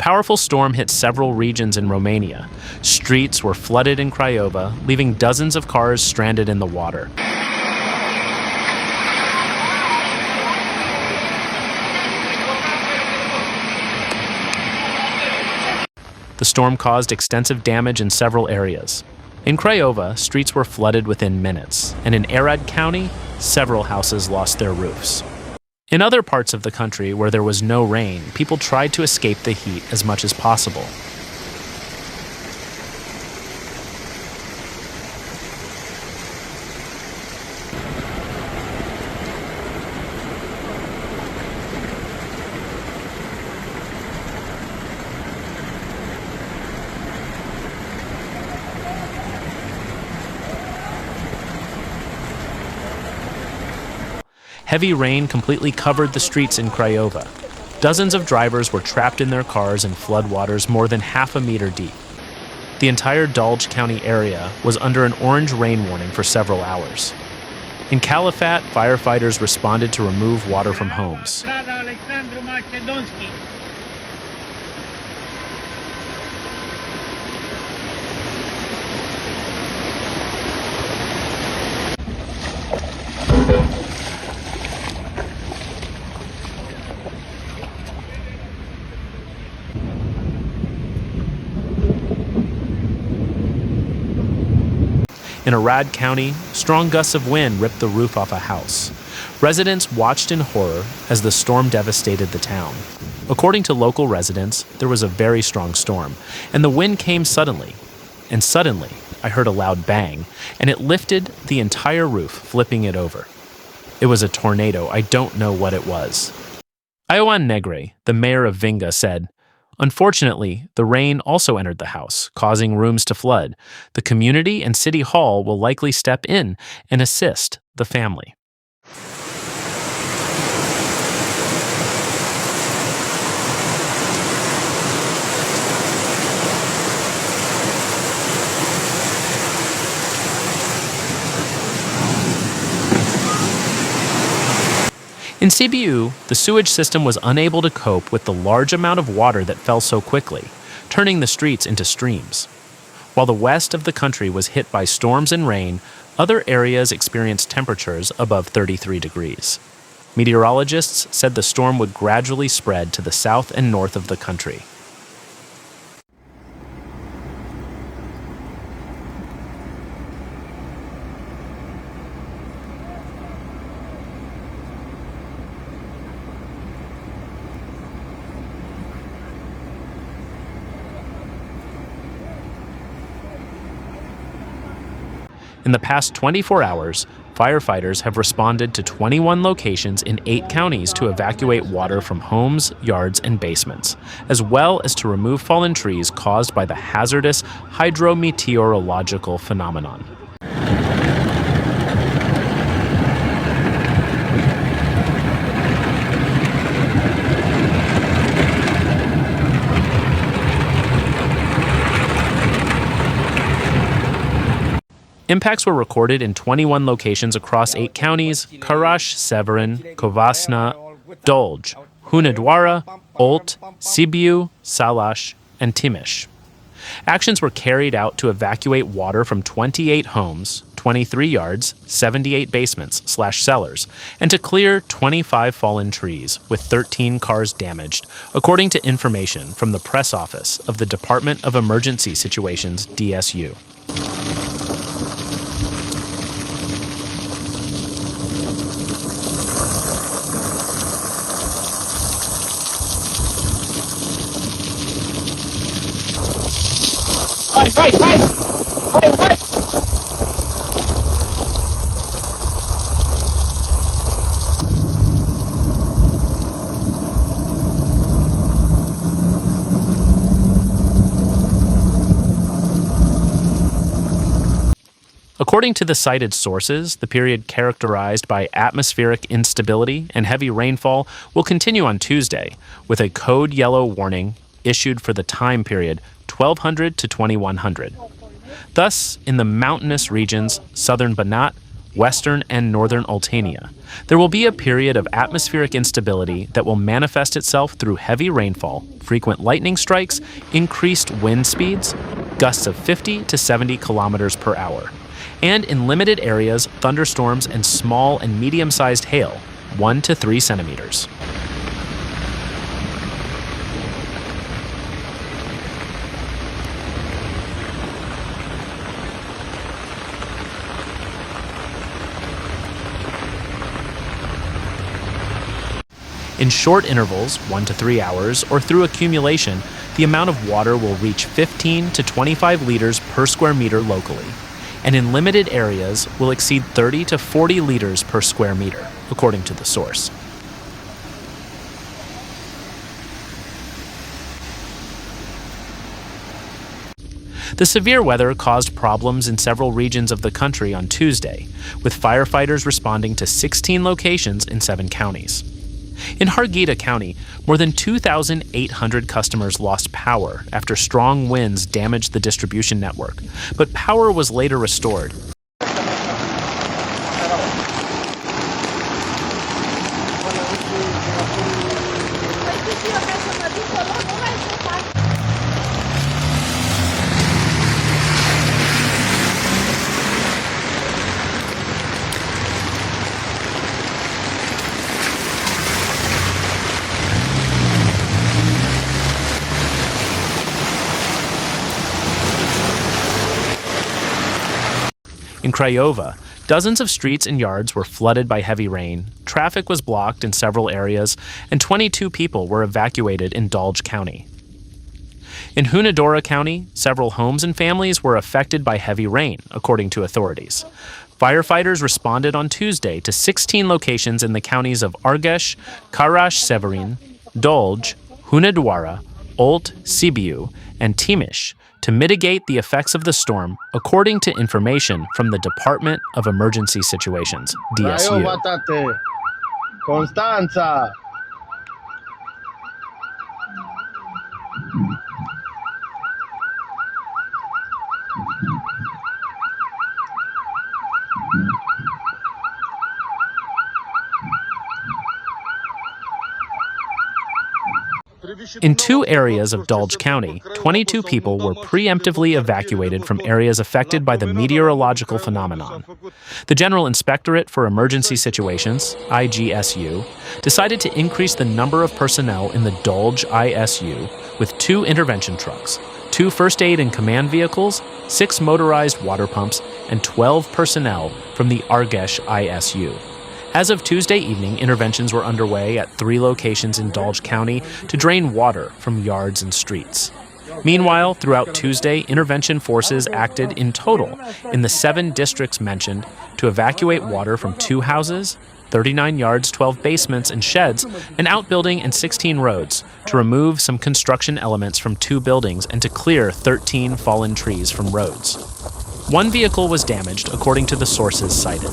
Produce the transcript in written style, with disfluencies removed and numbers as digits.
powerful storm hit several regions in Romania. Streets were flooded in Craiova, leaving dozens of cars stranded in the water. The storm caused extensive damage in several areas. In Craiova, streets were flooded within minutes, and in Arad County, several houses lost their roofs. In other parts of the country where there was no rain, people tried to escape the heat as much as possible. Heavy rain completely covered the streets in Craiova. Dozens of drivers were trapped in their cars in floodwaters more than half a meter deep. The entire Arad County area was under an orange rain warning for several hours. In Califat, firefighters responded to remove water from homes. In Arad County, strong gusts of wind ripped the roof off a house. Residents watched in horror as the storm devastated the town. According to local residents, there was a very strong storm, and the wind came suddenly. And suddenly, I heard a loud bang, and it lifted the entire roof, flipping it over. It was a tornado. I don't know what it was. Ioan Negre, the mayor of Vinga, said, "Unfortunately, the rain also entered the house, causing rooms to flood. The community and city hall will likely step in and assist the family." In Sibiu, the sewage system was unable to cope with the large amount of water that fell so quickly, turning the streets into streams. While the west of the country was hit by storms and rain, other areas experienced temperatures above 33 degrees. Meteorologists said the storm would gradually spread to the south and north of the country. In the past 24 hours, firefighters have responded to 21 locations in 8 counties to evacuate water from homes, yards, and basements, as well as to remove fallen trees caused by the hazardous hydrometeorological phenomenon. Impacts were recorded in 21 locations across 8 counties: Karash, Severin, Covasna, Dolj, Hunedoara, Olt, Sibiu, Salash, and Timish. Actions were carried out to evacuate water from 28 homes, 23 yards, 78 basements/cellars, and to clear 25 fallen trees, with 13 cars damaged, according to information from the press office of the Department of Emergency Situations, DSU. Right. According to the cited sources, the period characterized by atmospheric instability and heavy rainfall will continue on Tuesday, with a code yellow warning issued for the time period 1200 to 2100. Thus, in the mountainous regions, southern Banat, western and northern Oltenia. There will be a period of atmospheric instability that will manifest itself through heavy rainfall, frequent lightning strikes, increased wind speeds, gusts of 50 to 70 kilometers per hour, and in limited areas, thunderstorms and small and medium-sized hail, 1 to 3 centimeters. In short intervals, 1 to 3 hours, or through accumulation, the amount of water will reach 15 to 25 liters per square meter locally, and in limited areas will exceed 30 to 40 liters per square meter, according to the source. The severe weather caused problems in several regions of the country on Tuesday, with firefighters responding to 16 locations in 7 counties. In Harghita County, more than 2,800 customers lost power after strong winds damaged the distribution network, but power was later restored. In Craiova, dozens of streets and yards were flooded by heavy rain, traffic was blocked in several areas, and 22 people were evacuated in Dolj County. In Hunadora County, several homes and families were affected by heavy rain, according to authorities. Firefighters responded on Tuesday to 16 locations in the counties of Argesh, Karash-Severin, Dolj, Hunadwara, Olt, Sibiu, and Timish to mitigate the effects of the storm, according to information from the Department of Emergency Situations, DSU. Constanța! In 2 areas of Dolj County, 22 people were preemptively evacuated from areas affected by the meteorological phenomenon. The General Inspectorate for Emergency Situations, IGSU, decided to increase the number of personnel in the Dolj ISU with 2 intervention trucks, 2 first aid and command vehicles, 6 motorized water pumps, and 12 personnel from the Argesh ISU. As of Tuesday evening, interventions were underway at 3 locations in Dolj County to drain water from yards and streets. Meanwhile, throughout Tuesday, intervention forces acted in total in the 7 districts mentioned to evacuate water from 2 houses, 39 yards, 12 basements and sheds, an outbuilding, and 16 roads, to remove some construction elements from 2 buildings and to clear 13 fallen trees from roads. 1 vehicle was damaged, according to the sources cited.